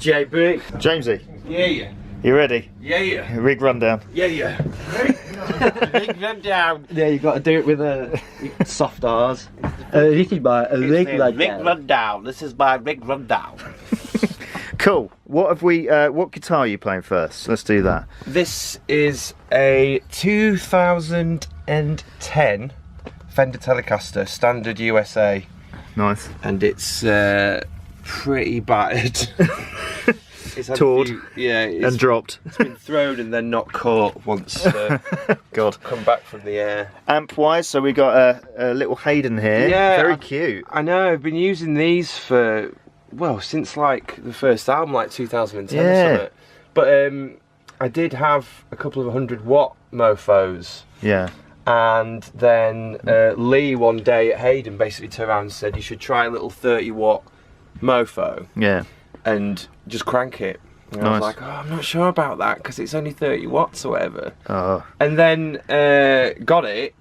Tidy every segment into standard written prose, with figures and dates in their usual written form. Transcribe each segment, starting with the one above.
JB. Jamesy. Yeah. You ready? Yeah. Rig rundown. Yeah. Rig rundown. Yeah, you got to do it with soft R's. This is my rig rundown. Rig rundown. This is my rig rundown. Cool. What have we? What guitar are you playing first? Let's do that. This is a 2010 Fender Telecaster Standard USA. Nice. And it's pretty battered. It's had Toured. It's dropped. It's been thrown and then not caught once. God. Come back from the air. Amp wise, so we got a little Hayden here. Yeah, very cute. I know. I've been using these for since like the first album, like 2010 or something. But I did have a couple of 100-watt mofos. Yeah. And then Lee one day at Hayden basically turned around and said you should try a little 30-watt mofo. Yeah. And just crank it. And Nice. I was like, oh, I'm not sure about that because it's only 30 watts or whatever. Oh. And then got it,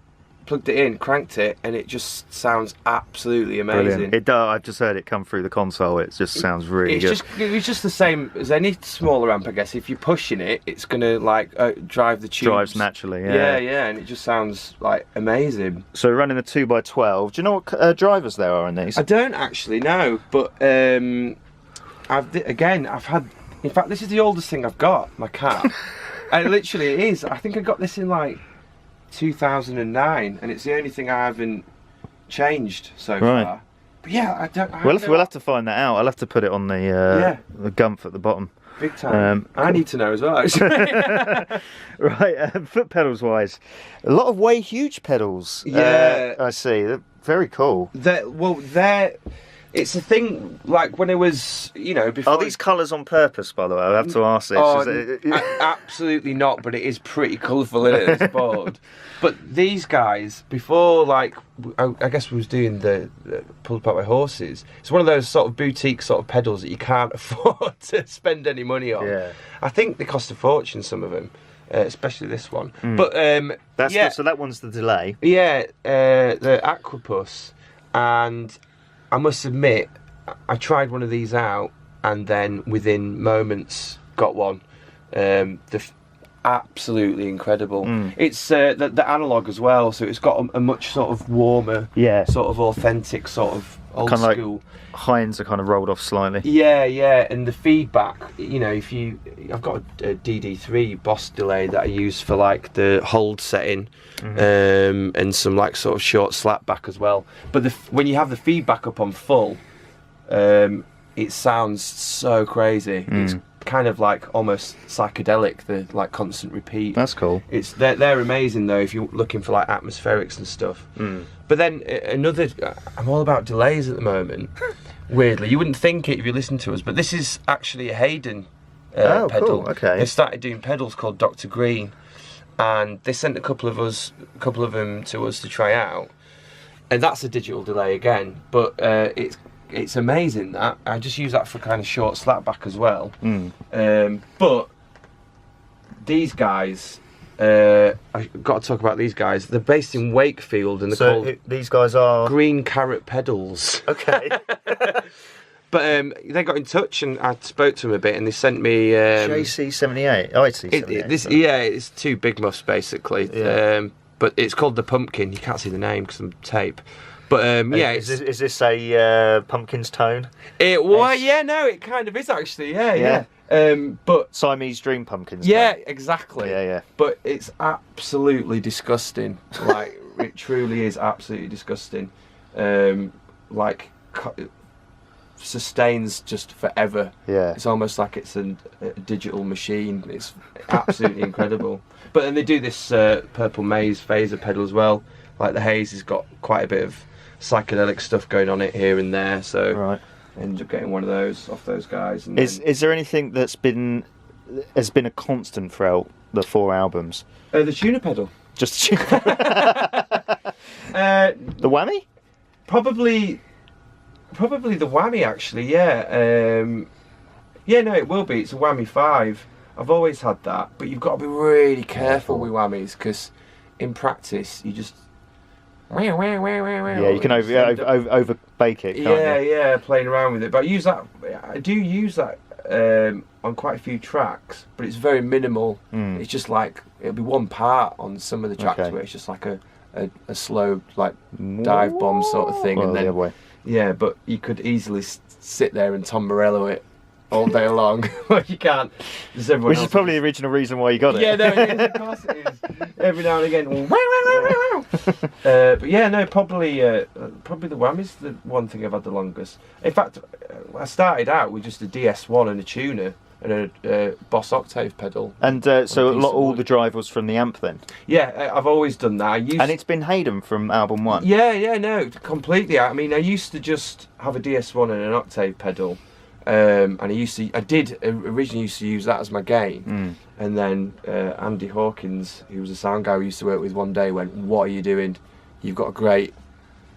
plugged it in, cranked it, and it just sounds absolutely amazing. Brilliant. It does. I've just heard it come through the console. It just sounds really good. It's just the same as any smaller amp, I guess. If you're pushing it, it's gonna like drive the tubes. Drives naturally. Yeah. Yeah, and it just sounds like amazing. So we're running the 2x12. Do you know what drivers there are in these? I don't actually know, but I've had. In fact, this is the oldest thing I've got. My car. And literally, it is. I think I got this in like 2009, and it's the only thing I haven't changed so far. But yeah, I don't. We'll have to find that out. I'll have to put it on the gumph at the bottom. Big time. I need to know as well, actually. Right, foot pedals wise, a lot of way huge pedals. Yeah, I see. They're very cool. It's a thing, like when it was, before... Are these colours on purpose, by the way? I have to ask this. Absolutely not, but it is pretty colourful, isn't it, this board? But these guys, before, like, I guess we was doing the Pulled Apart by Horses, it's one of those sort of boutique sort of pedals that you can't afford to spend any money on. Yeah. I think they cost a fortune, some of them. Especially this one. But, so that one's the delay. Yeah, the Aquapus, and... I must admit, I tried one of these out, and then within moments got one. Absolutely incredible. It's the analog as well, so it's got a much sort of warmer, sort of authentic, sort of old kind of school. Like Hines are kind of rolled off slightly. Yeah, and the feedback. I've got a DD3 Boss delay that I use for like the hold setting. And some like sort of short slap back as well. But when you have the feedback up on full, it sounds so crazy. It's kind of like almost psychedelic, the like constant repeat. That's cool. They're amazing though if you're looking for like atmospherics and stuff. But then I'm all about delays at the moment. Weirdly, you wouldn't think it if you listen to us, but this is actually a Hayden pedal. Cool. Okay. They started doing pedals called Dr. Green. And they sent a couple of them to us to try out, and that's a digital delay again. But it's amazing that I just use that for kind of short slapback as well. But these guys, I've got to talk about these guys. They're based in Wakefield, and they're called these guys are Green Carrot Pedals. Okay. But they got in touch, and I spoke to them a bit, and they sent me JC78. Oh, it's C78. It's two big muffs basically. Yeah. But it's called the Pumpkin. You can't see the name because I'm tape. But is this a Pumpkin's tone? It kind of is actually. Yeah. But Siamese Dream Pumpkins. Yeah, exactly. Yeah. But it's absolutely disgusting. Like it truly is absolutely disgusting. Sustains just forever. Yeah, it's almost like it's a digital machine. It's absolutely incredible. But then they do this Purple Maze phaser pedal as well. Like the Haze has got quite a bit of psychedelic stuff going on it here and there. So I ended up getting one of those off those guys. And is there anything has been a constant throughout the 4 albums? The tuner pedal. Just the tuner pedal. The whammy? Probably the whammy actually, yeah. No, it will be. It's a whammy 5. I've always had that, but you've got to be really careful with whammies because in practice you just you can over bake it. Can't you? Yeah, playing around with it. But I do use that on quite a few tracks, but it's very minimal. It's just like it'll be one part on some of the tracks where it's just like a slow like dive bomb sort of thing, and then yeah, but you could easily sit there and Tom Morello it all day long. Well, you can't. Which is probably the original reason why you got it. Yeah, no, it is, of course it is. Every now and again. But yeah, no, probably the Whammy's the one thing I've had the longest. In fact, I started out with just a DS1 and a tuner and a Boss Octave pedal. And so all the drive was from the amp then? Yeah, I've always done that. And it's been Hayden from album 1? Yeah, no, completely. I mean, I used to just have a DS1 and an Octave pedal. And I originally used to use that as my gain, and then Andy Hawkins, who was a sound guy we used to work with, one day went, "What are you doing? You've got a great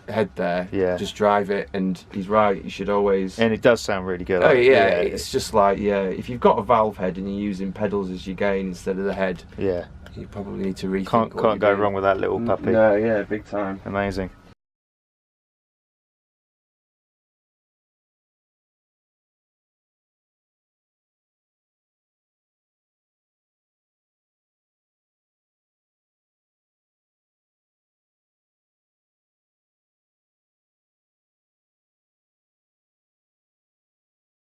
head there. Just drive it." And he's right. You should always. And it does sound really good. Oh yeah, it's just like if you've got a valve head and you're using pedals as your gain instead of the head, you probably need to rethink. Can't go wrong with that little puppy. No, yeah, big time. Amazing.